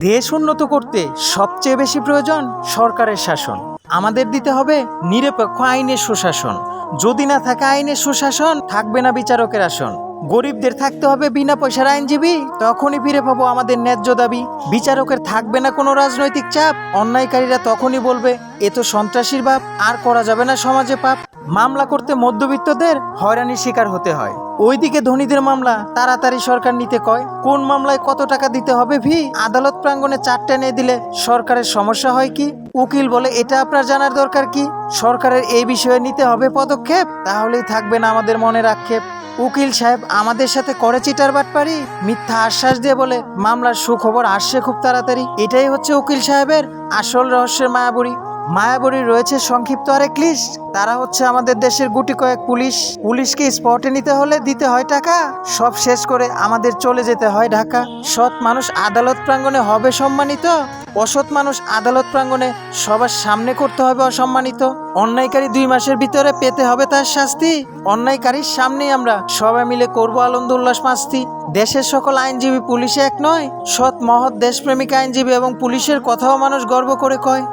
দেশ উন্নত করতে সবচেয়ে বেশি প্রয়োজন সরকারের শাসন। আমাদের দিতে হবে নিরপেক্ষ আইনের সুশাসন। যদি না থাকে আইনের সুশাসন, থাকবে না বিচারকের আসন। গরিবদের থাকতে হবে বিনা পয়সার আইনজীবী, তখনই ফিরে পাবো আমাদের ন্যায্য দাবি। বিচারকের থাকবে না কোনো রাজনৈতিক চাপ, অন্যায়কারীরা তখনই বলবে এ তো সন্ত্রাসীর বাপ, আর করা যাবে না সমাজে পাপ। মামলা করতে মধ্যবিত্তদের হয়রানির শিকার হতে হয়, ওইদিকে ধনীদের মামলা তাড়াতাড়ি সরকার নিতে কয়। কোন মামলায় কত টাকা দিতে হবে ফি, আদালত প্রাঙ্গণে চারটে নিয়ে দিলে সরকারের সমস্যা হয় কি? উকিল বলে এটা আপনার জানার দরকার কি? সরকারের এই বিষয়ে নিতে হবে পদক্ষেপ, তাহলেই থাকবে না আমাদের মনের আক্ষেপ। উকিল সাহেব আমাদের সাথে করে চিটার বাটপারি, মিথ্যা আশ্বাস দিয়ে বলে মামলার সুখবর আসছে খুব তাড়াতাড়ি। এটাই হচ্ছে উকিল সাহেবের আসল রহস্যের মায়াবড়ি। মায়াবড়ি রয়েছে সংক্ষিপ্ত আরেক লিস্ট, তারা হচ্ছে আমাদের দেশের গুটি কয়েক পুলিশ। পুলিশকে স্পটে নিতে হলে দিতে হয় টাকা, সব শেষ করে আমাদের চলে যেতে হয় ঢাকা। সৎ মানুষ আদালত প্রাঙ্গণে হবে সম্মানিত, অসৎ মানুষ আদালত প্রাঙ্গণে সবার সামনে করতে হবে অসম্মানিত। অন্যায়কারী 2 মাসের ভিতরে পেতে হবে তার শাস্তি, অন্যায়কারীর সামনেই আমরা সবাই মিলে করবো আনন্দ উল্লাস মাস্তি। দেশের সকল আইনজীবী পুলিশে এক নয়, সৎ মহৎ দেশপ্রেমিক আইনজীবী এবং পুলিশের কথাও মানুষ গর্ব করে কয়।